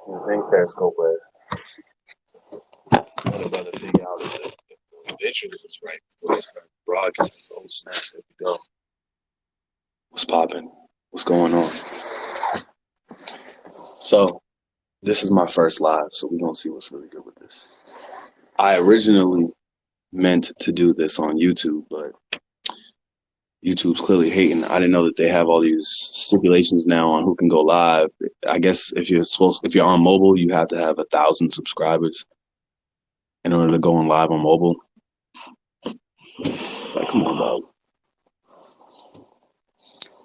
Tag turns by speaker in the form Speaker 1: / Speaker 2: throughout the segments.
Speaker 1: I think Periscope, but I'd rather figure out if the visual is right before they start broadcasting. Oh snap! There we go. What's popping? What's going on? So this is my first live, so we're gonna see what's really good with this. I originally meant to do this on YouTube, but YouTube's clearly hating. I didn't know that they have all these stipulations now on who can go live. I guess if you're on mobile, you have to have 1,000 subscribers in order to go on live on mobile. It's like, come on, dog.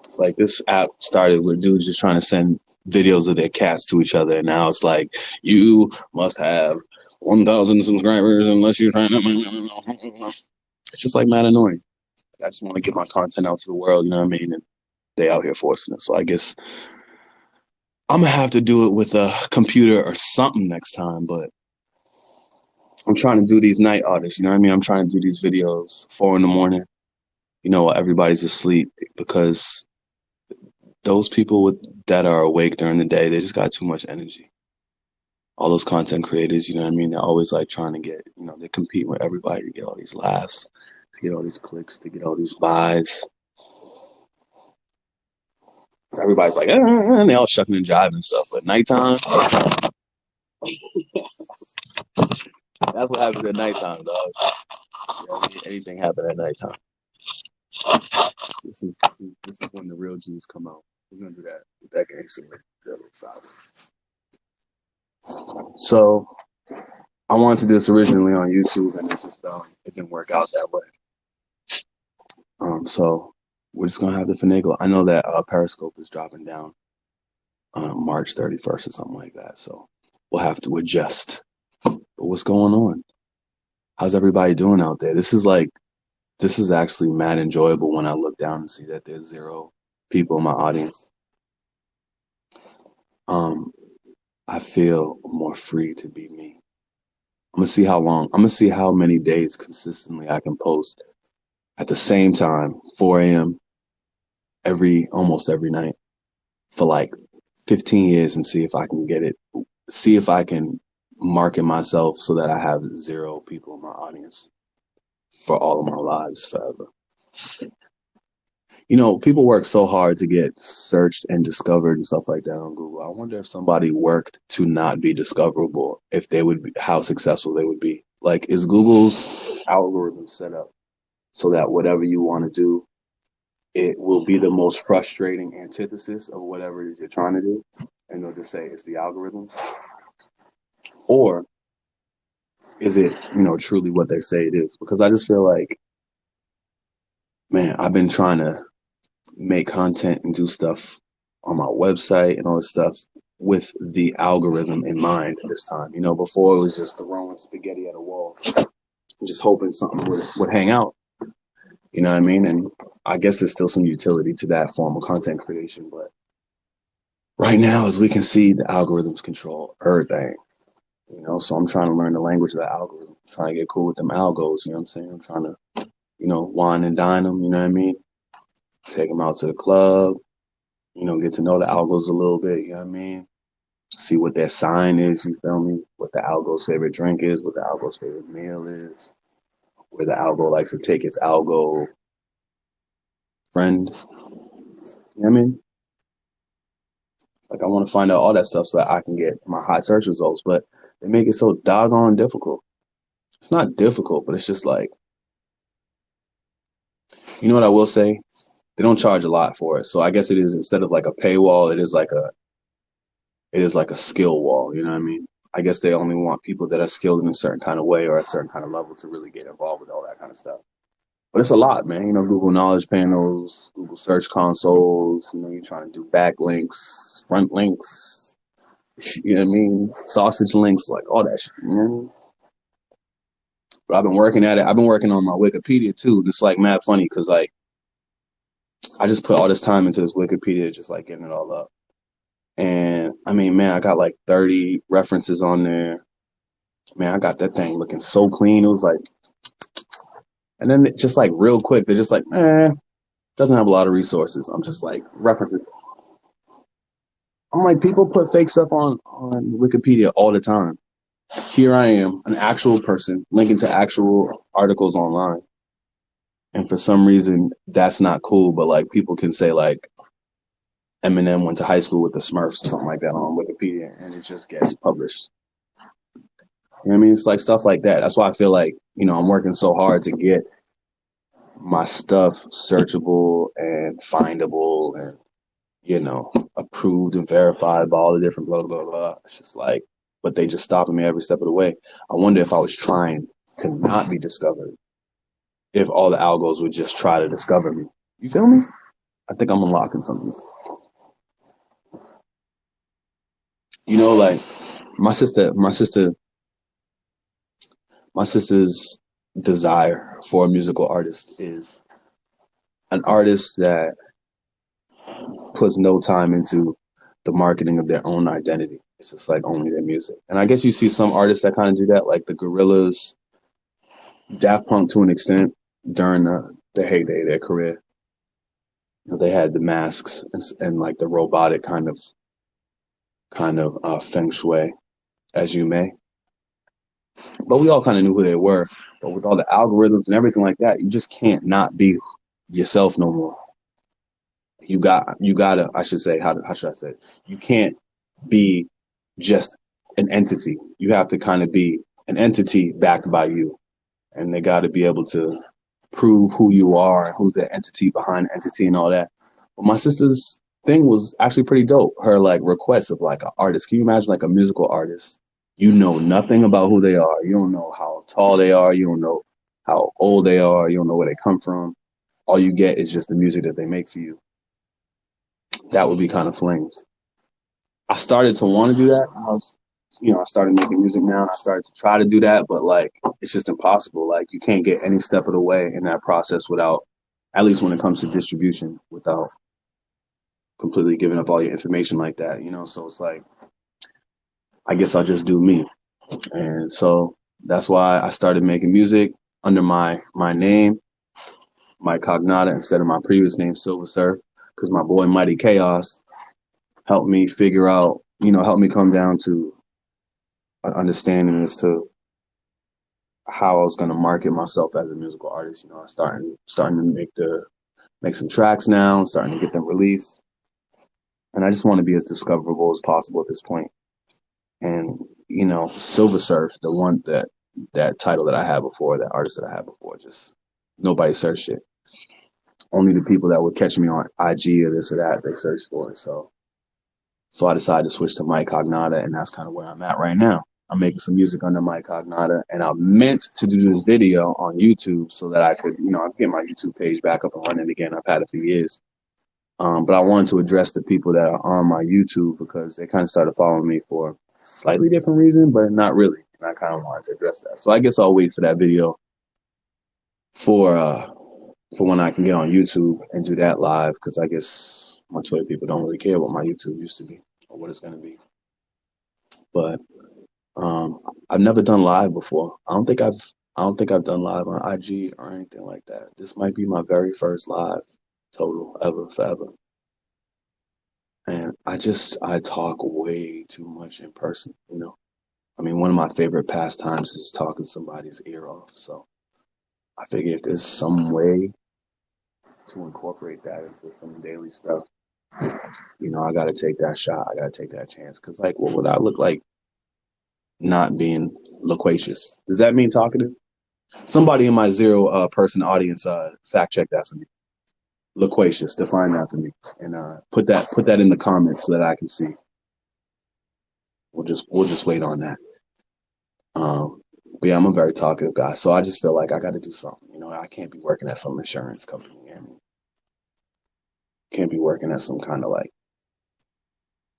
Speaker 1: It's like this app started with dudes just trying to send videos of their cats to each other, and now it's like you must have 1,000 subscribers unless you're trying to. It's just like mad annoying. I just want to get my content out to the world, you know what I mean? And they out here forcing it. So I guess I'm gonna have to do it with a computer or something next time. But I'm trying to do these night audits, you know what I mean? I'm trying to do these videos 4 a.m, you know, while everybody's asleep, because those people that are awake during the day, they just got too much energy. All those content creators, you know what I mean? They're always like trying to get, you know, they compete with everybody to get all these laughs, to get all these clicks, to get all these buys. Everybody's like, and they all shucking and jiving and stuff. But nighttime, that's what happens at nighttime, dog. You know, anything happen at nighttime. This is when the real G's come out. We're gonna do that with that gangster. So I wanted to do this originally on YouTube, and it didn't work out that way. So we're just gonna have to finagle. I know that Periscope is dropping down March 31st or something like that. So we'll have to adjust. But what's going on? How's everybody doing out there? This is actually mad enjoyable when I look down and see that there's 0 people in my audience. I feel more free to be me. I'm gonna see how many days consistently I can post at the same time, 4 a.m. almost every night for like 15 years, and see if I can get it. See if I can market myself so that I have 0 people in my audience for all of my lives forever. You know, people work so hard to get searched and discovered and stuff like that on Google. I wonder if somebody worked to not be discoverable, if they would be, how successful they would be. Like, is Google's algorithm set up so that whatever you want to do, it will be the most frustrating antithesis of whatever it is you're trying to do, and they'll just say it's the algorithm? Or is it, you know, truly what they say it is? Because I just feel like, man, I've been trying to make content and do stuff on my website and all this stuff with the algorithm in mind this time. You know, before it was just throwing spaghetti at a wall, just hoping something would hang out. You know what I mean? And I guess there's still some utility to that form of content creation. But right now, as we can see, the algorithms control everything. You know, so I'm trying to learn the language of the algorithm, trying to get cool with them algos. You know what I'm saying? I'm trying to, you know, wine and dine them. You know what I mean? Take them out to the club. You know, get to know the algos a little bit. You know what I mean? See what their sign is. You feel me? What the algo's favorite drink is. What the algo's favorite meal is. Where the algo likes to take its algo friend. You know what I mean? Like, I want to find out all that stuff so that I can get my high search results, but they make it so doggone difficult. It's not difficult, but it's just like, you know what I will say? They don't charge a lot for it. So I guess it is, instead of like a paywall, it is like a skill wall. You know what I mean? I guess they only want people that are skilled in a certain kind of way or a certain kind of level to really get involved with all that kind of stuff. But it's a lot, man. You know, Google Knowledge Panels, Google Search Consoles. You know, you're trying to do backlinks, front links. You know what I mean? Sausage links, like all that shit. You know what I mean? But I've been working at it. I've been working on my Wikipedia too. It's like mad funny because like I just put all this time into this Wikipedia, just like getting it all up. And I mean, man, I got like 30 references on there. Man, I got that thing looking so clean. It was like, and then just like real quick, they're just like, doesn't have a lot of resources. I'm just like, references. I'm like, people put fake stuff on Wikipedia all the time. Here I am, an actual person linking to actual articles online, and for some reason that's not cool. But like people can say like Eminem went to high school with the Smurfs or something like that on Wikipedia, and it just gets published. You know what I mean? It's like stuff like that. That's why I feel like I'm working so hard to get my stuff searchable and findable and approved and verified by all the different blah blah blah. It's just like, but they just stopping me every step of the way. I wonder if I was trying to not be discovered, if all the algos would just try to discover me. You feel me? I think I'm unlocking something. Like my sister, my sister's desire for a musical artist is an artist that puts no time into the marketing of their own identity. It's just like only their music. And I guess you see some artists that kind of do that, like the Gorillaz, Daft Punk to an extent during the heyday of their career. They had the masks and like the robotic kind of feng shui, as you may. But we all kind of knew who they were. But with all the algorithms and everything like that, you just can't not be yourself no more. You gotta, I should say, how should I say it? You can't be just an entity. You have to kind of be an entity backed by you. And they got to be able to prove who you are and who's the entity behind the entity and all that. But my sister's thing was actually pretty dope. Her like request of like an artist. Can you imagine like a musical artist? You know nothing about who they are. You don't know how tall they are. You don't know how old they are. You don't know where they come from. All you get is just the music that they make for you. That would be kind of flames. I started to want to do that. I started making music now and I started to try to do that, but like, it's just impossible. Like, you can't get any step of the way in that process without, at least when it comes to distribution, without completely giving up all your information like that. So it's like, I guess I'll just do me. And so that's why I started making music under my name, my Cognata, instead of my previous name, Silver Surf, because my boy Mighty Chaos helped me figure out, helped me come down to an understanding as to how I was going to market myself as a musical artist. I starting to make some tracks now, starting to get them released, and I just want to be as discoverable as possible at this point. And Silver Surf, the one that title that I had before, that artist that I had before, just nobody searched it. Only the people that would catch me on IG or this or that, they searched for it. So I decided to switch to Mike Cognata, and that's kind of where I'm at right now. I'm making some music under Mike Cognata, and I meant to do this video on YouTube so that I could, get my YouTube page back up and running again. I've had it for years. But I wanted to address the people that are on my YouTube because they kind of started following me for a slightly different reason, but not really. And I kind of wanted to address that. So I guess I'll wait for that video for when I can get on YouTube and do that live, because I guess my Twitter people don't really care what my YouTube used to be or what it's going to be. But I've never done live before. I don't think I've done live on IG or anything like that. This might be my very first live total ever forever. And I talk way too much in person. I mean, one of my favorite pastimes is talking somebody's ear off. So I figure if there's some way to incorporate that into some daily stuff, I got to take that shot. I got to take that chance. Because, like, what would I look like not being loquacious? Does that mean talkative? Somebody in my zero person audience fact check that for me. Loquacious, define that for me, and put that in the comments so that I can see. We'll just wait on that. But yeah, I'm a very talkative guy, so I just feel like I got to do something. I can't be working at some insurance company. Can't be working at some kind of like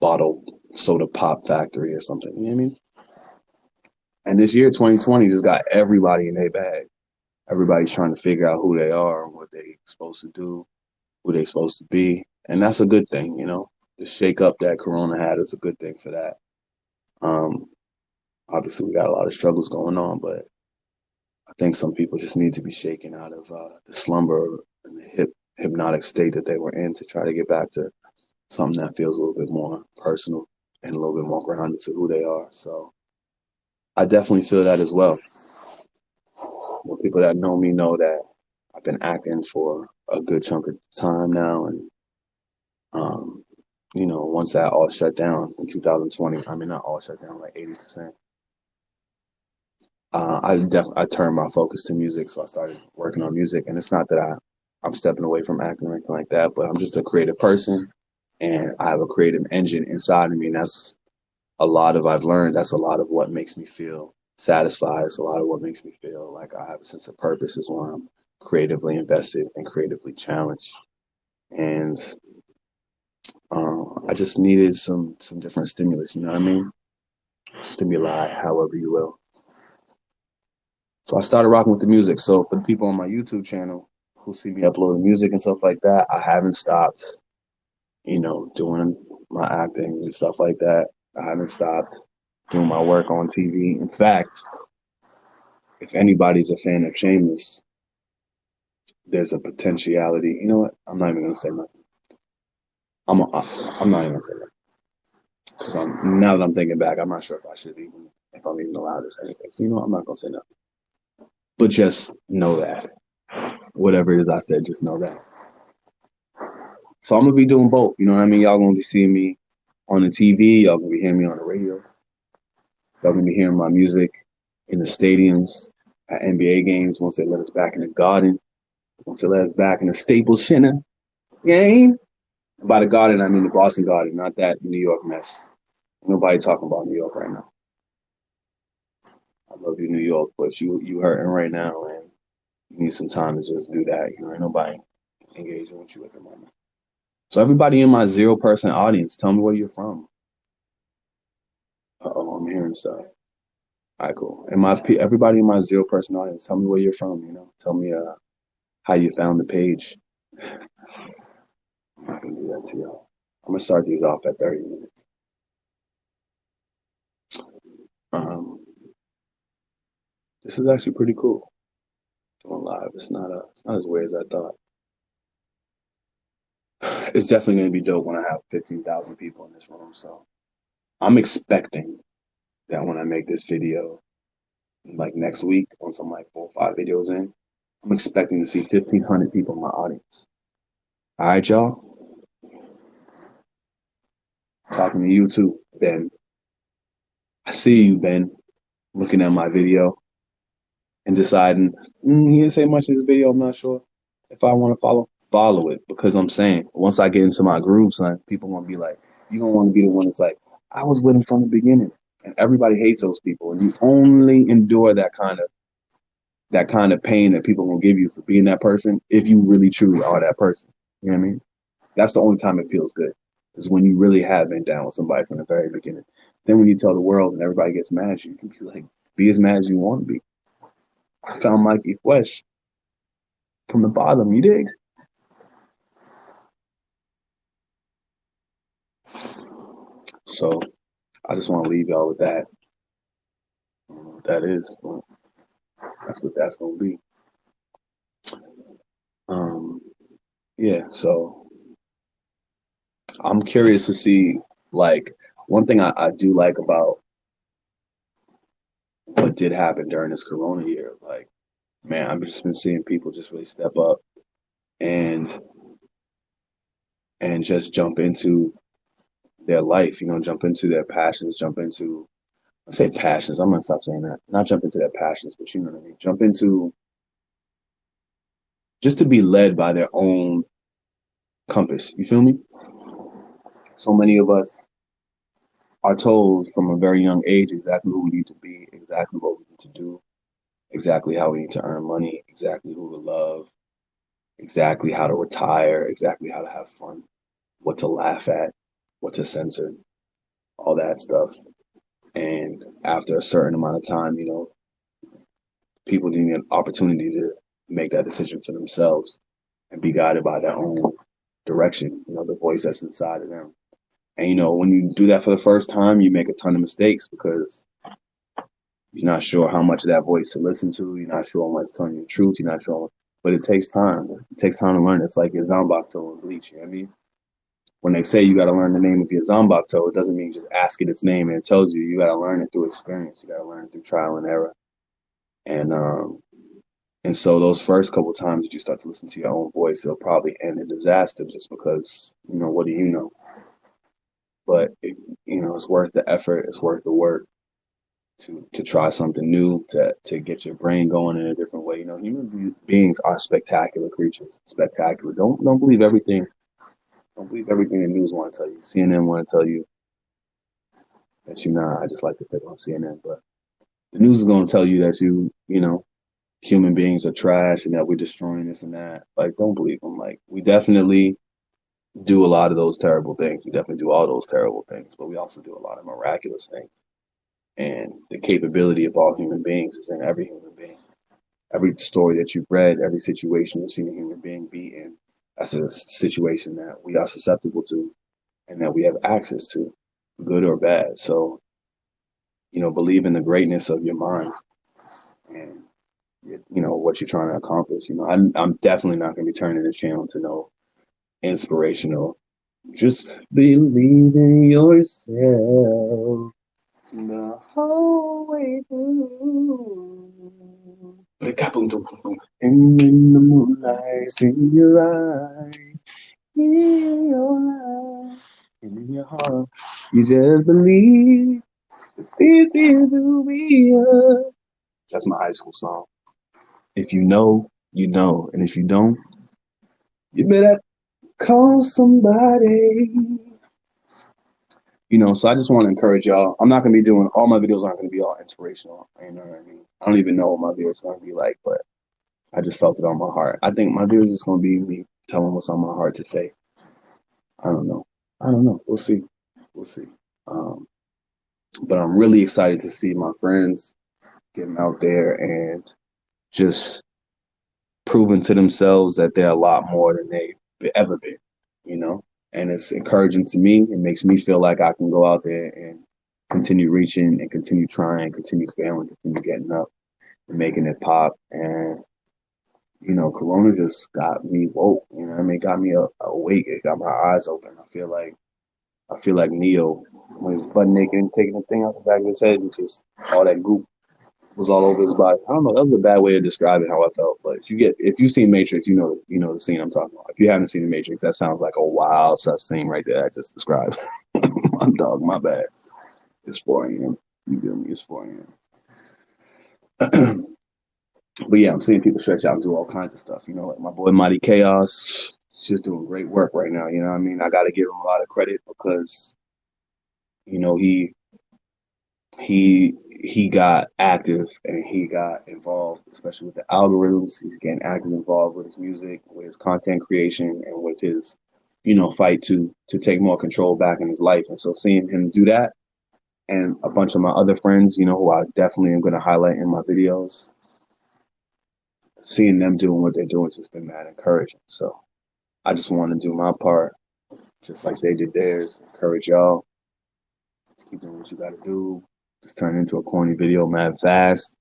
Speaker 1: bottled soda pop factory or something. You know what I mean? And this year, 2020, just got everybody in their bag. Everybody's trying to figure out who they are, what they supposed to do, who they supposed to be, and that's a good thing. The shake up that Corona had is a good thing for that. Obviously, we got a lot of struggles going on, but I think some people just need to be shaken out of the slumber and the hypnotic state that they were in to try to get back to something that feels a little bit more personal and a little bit more grounded to who they are. So I definitely feel that as well. Well, people that know me know that I've been acting for a good chunk of time now, and um, once that all shut down in 2020, I mean not all shut down, like 80%. I turned my focus to music, so I started working on music. And it's not that I'm stepping away from acting or anything like that, but I'm just a creative person, and I have a creative engine inside of me, and that's a lot of I've learned. That's a lot of what makes me feel satisfied. It's a lot of what makes me feel like I have a sense of purpose is when I'm creatively invested and creatively challenged. And I just needed some different stimulus. You know what I mean? Stimuli, however you will. So I started rocking with the music. So for the people on my YouTube channel who see me uploading music and stuff like that, I haven't stopped, doing my acting and stuff like that. I haven't stopped doing my work on TV. In fact, if anybody's a fan of Shameless, there's a potentiality. You know what? I'm not even gonna say nothing. I'm not even gonna say that because now that I'm thinking back, I'm not sure if I'm even allowed to say anything. So I'm not gonna say nothing. But just know that whatever it is I said, just know that. So I'm gonna be doing both. You know what I mean? Y'all gonna be seeing me on the TV. Y'all gonna be hearing me on the radio. Y'all gonna be hearing my music in the stadiums at NBA games once they let us back in the Garden. Once they let us back in the Staples Center game. By the Garden, I mean the Boston Garden, not that New York mess. Nobody talking about New York right now. I love you, New York, but you hurting right now, and you need some time to just do that. Ain't nobody engaging with you at the moment. So everybody in my 0% audience, tell me where you're from. Oh, I'm hearing stuff. All right, cool. And everybody in my 0% audience, tell me where you're from. Tell me how you found the page. I'm not gonna do that to y'all. I'm gonna start these off at 30 minutes. Um, this is actually pretty cool. Going live. It's not as weird as I thought. It's definitely gonna be dope when I have 15,000 people in this room. So I'm expecting that when I make this video, like next week, once I'm like 4 or 5 videos in, I'm expecting to see 1,500 people in my audience. All right, y'all. Talking to you too, Ben. I see you, Ben, looking at my video and deciding he didn't say much in this video. I'm not sure if I want to follow it, because I'm saying once I get into my groove, son, people gonna be like, you gonna want to be the one that's like, I was with him from the beginning, and everybody hates those people, and you only endure that kind of pain that people gonna give you for being that person if you really truly are that person. You know what I mean? That's the only time it feels good, is when you really have been down with somebody from the very beginning. Then when you tell the world and everybody gets mad at you, you can be like, be as mad as you want to be. I found Mikey Flesh from the bottom, you dig? So I just want to leave y'all with that. I don't know what that is, but that's what that's gonna be. Um, yeah, so I'm curious to see, like, one thing I do like about what did happen during this Corona year. Like, man, I've just been seeing people just really step up and just jump into their life, jump into their passions, jump into, I say passions, I'm gonna stop saying that. Not jump into their passions, but you know what I mean. Jump into just to be led by their own compass. You feel me? So many of us are told from a very young age exactly who we need to be, exactly what we need to do, exactly how we need to earn money, exactly who to love, exactly how to retire, exactly how to have fun, what to laugh at, what to censor, all that stuff. And after a certain amount of time, people need an opportunity to make that decision for themselves and be guided by their own direction, the voice that's inside of them. And when you do that for the first time, you make a ton of mistakes because you're not sure how much of that voice to listen to. You're not sure how much telling you the truth. You're not sure, but it takes time. It takes time to learn. It's like your Zombok tool in Bleach. You know what I mean? when they say you got to learn the name of your Zambakto, it doesn't mean just ask it its name and it tells you. You got to learn it through experience. You got to learn it through trial and error. And and so those first couple times that you start to listen to your own voice, it'll probably end in disaster just because, what do you know? But it's worth the effort. It's worth the work to try something new, to get your brain going in a different way. Human beings are spectacular creatures. Spectacular. Don't believe everything. Don't believe everything the news want to tell you. CNN want to tell you that you're not. I just like to pick on CNN, but the news is going to tell you that human beings are trash and that we're destroying this and that. Like, don't believe them. Like, we definitely do a lot of those terrible things. We definitely do all those terrible things, but we also do a lot of miraculous things. And the capability of all human beings is in every human being. Every story that you've read, every situation you've seen a human being be in, that's a situation that we are susceptible to and that we have access to, good or bad. So, believe in the greatness of your mind and what you're trying to accomplish. I'm definitely not going to be turning this channel to no inspirational. Just believe in yourself the whole way through. And in the moonlight, in your eyes, in your eyes, and in your heart, you just believe this is who we are. That's my high school song. If you know, you know. And if you don't, you better call somebody. So I just want to encourage y'all. I'm not going to be doing, all my videos aren't going to be all inspirational. You know what I mean? I don't even know what my videos are going to be like, but I just felt it on my heart. I think my videos is going to be me telling what's on my heart to say. I don't know. We'll see. We'll see. But I'm really excited to see my friends getting out there and just proving to themselves that they're a lot more than they've ever been, and it's encouraging to me. It makes me feel like I can go out there and continue reaching and continue trying, continue failing, continue getting up and making it pop. And, Corona just got me woke, got me awake. It got my eyes open. I feel like Neo when he was butt naked and taking the thing out the back of his head and just all that goop was all over his body. I don't know. That was a bad way of describing how I felt. But if you've seen Matrix, you know the scene I'm talking about. If you haven't seen the Matrix, that sounds like a wild such scene right there I just described. My dog, my bad. It's 4 a.m. You feel me? It's 4 a.m. But yeah, I'm seeing people stretch out and do all kinds of stuff. Like my boy Mighty Chaos, he's just doing great work right now. You know what I mean? I got to give him a lot of credit because, he got active and he got involved, especially with the algorithms. He's getting active involved with his music, with his content creation, and with his, fight to take more control back in his life. And so seeing him do that, and a bunch of my other friends, who I definitely am going to highlight in my videos, seeing them doing what they're doing has just been mad encouraging. So I just want to do my part, just like they did theirs. Encourage y'all. Just keep doing what you got to do. Just turn into a corny video mad fast.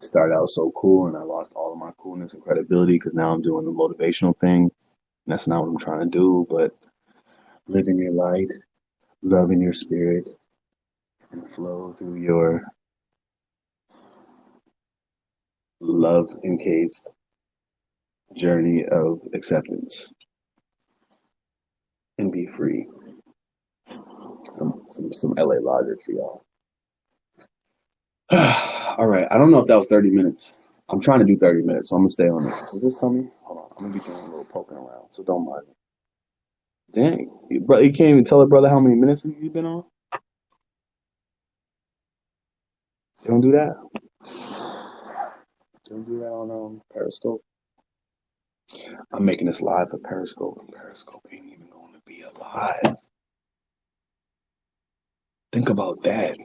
Speaker 1: Started out so cool, and I lost all of my coolness and credibility because now I'm doing the motivational thing. And that's not what I'm trying to do, but living your light, loving your spirit, and flow through your love encased journey of acceptance and be free. Some LA logic for y'all. All right. I don't know if that was 30 minutes. I'm trying to do 30 minutes, so I'm gonna stay on this. Does this tell me? Hold on. I'm gonna be doing a little poking around, so don't mind me. Dang, bro, you can't even tell a brother how many minutes you've been on. They don't do that. They don't do that on Periscope. I'm making this live for Periscope, and Periscope ain't even going to be alive. Think about that.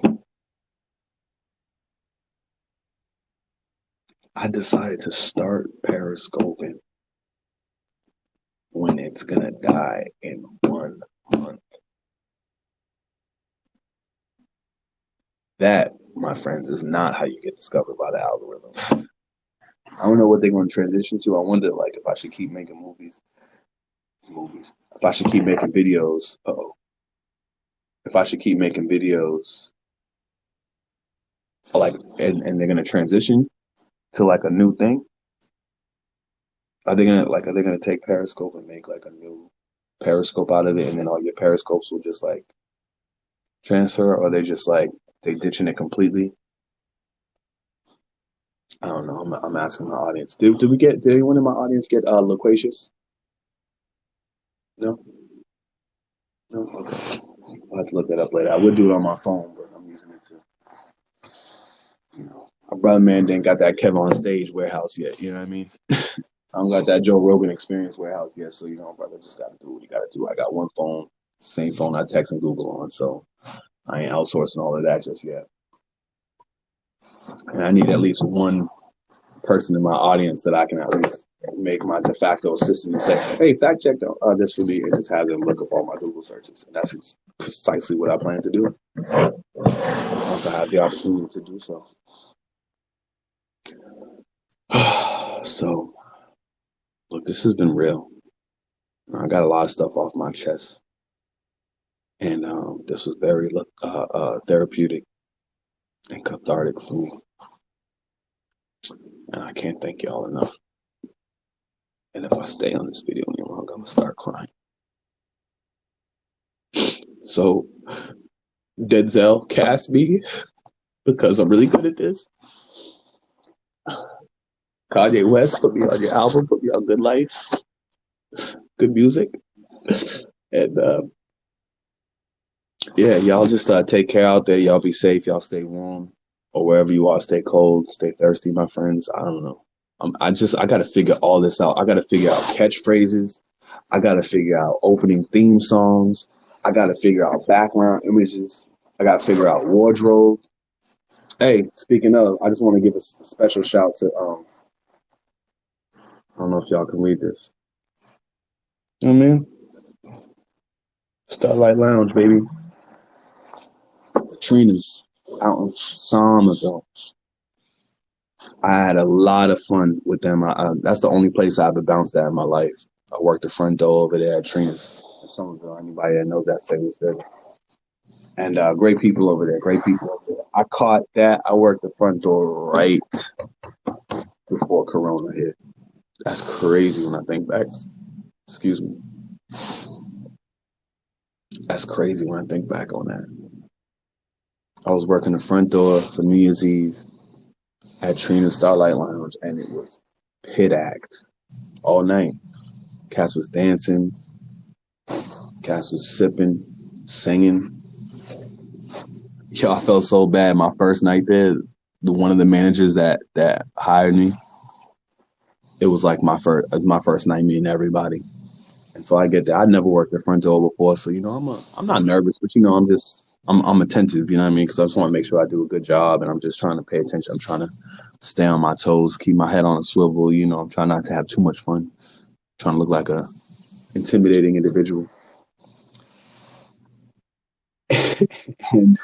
Speaker 1: I decided to start Periscoping when it's gonna die in 1 month. That, my friends, is not how you get discovered by the algorithm. I don't know what they're going to transition to. I wonder, like, if I should keep making movies Movies. If I should keep making videos, if I should keep making videos, like, and they're gonna transition to like a new thing. Are they gonna take Periscope and make like a new Periscope out of it, and then all your Periscopes will just like transfer, or they just like they ditching it completely? I don't know. I'm asking my audience. Did anyone in my audience get loquacious? No, no. Okay, I'll have to look that up later. I would do it on my phone, but I'm using it to, my brother man didn't got that Kevin on stage warehouse yet. You know what I mean? I don't got that Joe Rogan experience warehouse yet. So brother just got to do what he got to do. I got one phone, same phone I text and Google on, so I ain't outsourcing all of that just yet. And I need at least one person in my audience that I can at least make my de facto assistant and say, "Hey, fact check this for me," and just have them look up all my Google searches. And that's precisely what I plan to do once I have the opportunity to do so. So, look, this has been real. I got a lot of stuff off my chest, and this was very therapeutic and cathartic for me. And I can't thank y'all enough. And if I stay on this video any longer, I'm gonna start crying. So, Denzel, cast me because I'm really good at this. Kanye West, put me on your album, put me on Good Life, good music. And yeah, y'all just take care out there. Y'all be safe. Y'all stay warm, or wherever you are, stay cold, stay thirsty, my friends. I don't know. I got to figure all this out. I got to figure out catchphrases. I got to figure out opening theme songs. I got to figure out background images. I got to figure out wardrobe. Hey, speaking of, I just want to give a special shout to I don't know if y'all can read this. You know what I mean? Starlight Lounge, baby. Trina's out in Somerville. I had a lot of fun with them. That's the only place I ever bounced at in my life. I worked the front door over there at Trina's in Somerville. Anybody that knows that say was there. And great people over there. Great people over there. I caught that. I worked the front door right before Corona hit. That's crazy when I think back. Excuse me. That's crazy when I think back on that. I was working the front door for New Year's Eve at Trina's Starlight Lounge, and it was pit act all night. Cats was dancing, cats was sipping, singing. Yo, I felt so bad my first night there. One of the managers that hired me, it was like my first night meeting everybody. And so I get that. I'd never worked the front door before, so I'm not nervous, but I'm attentive. You know what I mean? Because I just want to make sure I do a good job, and I'm just trying to pay attention. I'm trying to stay on my toes, keep my head on a swivel. I'm trying not to have too much fun. I'm trying to look like a intimidating individual. And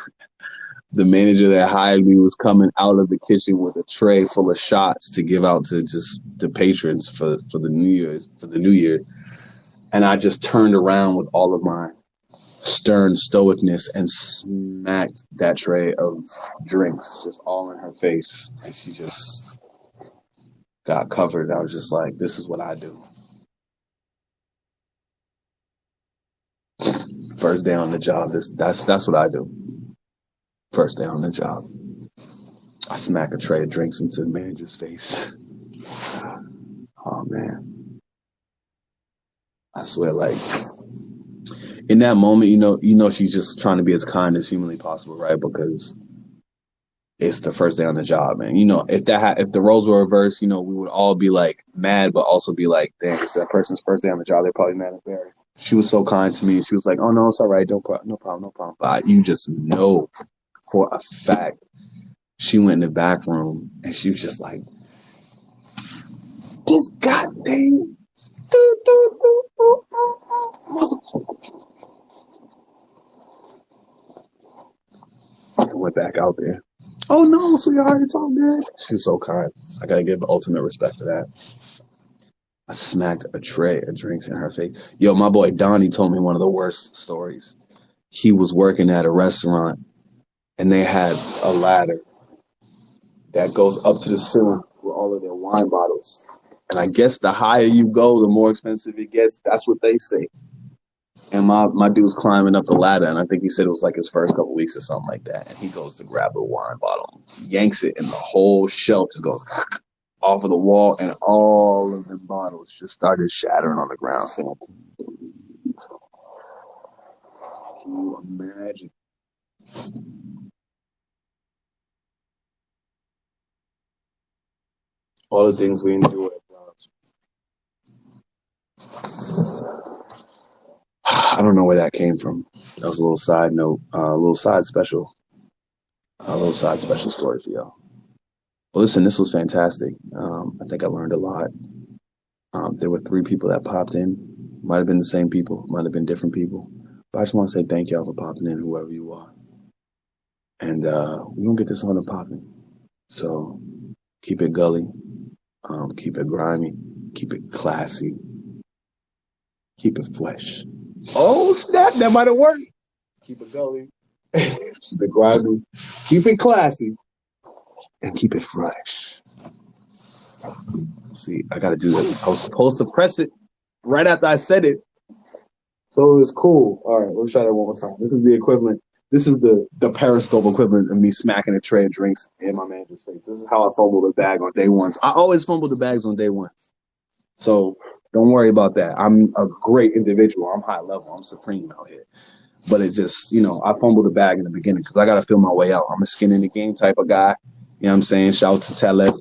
Speaker 1: the manager that hired me was coming out of the kitchen with a tray full of shots to give out to just the patrons for the New Year. And I just turned around with all of my stern stoicness and smacked that tray of drinks just all in her face, and she just got covered. I was just like, this is what I do. First day on the job, that's what I do. First day on the job, I smack a tray of drinks into the manager's face. Oh man, I swear, like in that moment, she's just trying to be as kind as humanly possible, right? Because it's the first day on the job, man. If if the roles were reversed, we would all be like mad, but also be like, damn, it's that person's first day on the job. They're probably mad and embarrassed. She was so kind to me. She was like, oh no, it's all right. No problem, no problem, no problem. But you just know for a fact, she went in the back room and she was just like, this goddamn. I went back out there. Oh no, sweetheart, it's all good. She was so kind. I gotta give the ultimate respect for that. I smacked a tray of drinks in her face. Yo, my boy Donnie told me one of the worst stories. He was working at a restaurant and they had a ladder that goes up to the ceiling with all of their wine bottles. And I guess the higher you go, the more expensive it gets. That's what they say. And my dude's climbing up the ladder, and I think he said it was like his first couple weeks or something like that. And he goes to grab a wine bottle, yanks it, and the whole shelf just goes off of the wall, and all of the bottles just started shattering on the ground. So, can you imagine all the things we endure at jobs? I don't know where that came from. That was a little side note, a little side special story for y'all. Well, listen, this was fantastic. I think I learned a lot. There were three people that popped in. Might have been the same people, might have been different people. But I just want to say thank y'all for popping in, whoever you are. And we're going to get this on and popping. So keep it gully, keep it grimy, keep it classy, keep it fresh. Oh, snap, that might have worked. Keep it gully, keep it grimy, keep it classy, and keep it fresh. See, I got to do this. I was supposed to press it right after I said it. So it was cool. All right, let's try that one more time. This is the equivalent. This is the Periscope equivalent of me smacking a tray of drinks in my manager's face. This is how I fumble the bag on day ones. I always fumble the bags on day ones. So don't worry about that. I'm a great individual. I'm high level. I'm supreme out here. But it just, I fumbled the bag in the beginning because I got to feel my way out. I'm a skin in the game type of guy. You know what I'm saying? Shout out to Taleb,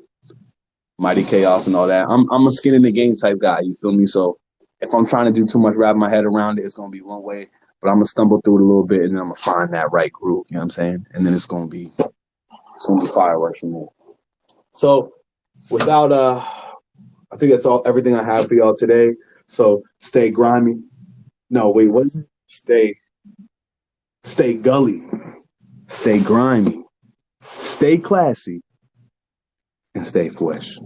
Speaker 1: Mighty Chaos, and all that. I'm a skin in the game type guy. You feel me? So if I'm trying to do too much, wrap my head around it, it's gonna be one way. But I'm gonna stumble through it a little bit, and then I'm gonna find that right groove. You know what I'm saying? And then it's gonna be fireworks from there. So without I think that's all everything I have for y'all today. So stay grimy. No, wait, what is it? Stay gully, stay grimy, stay classy, and stay fresh.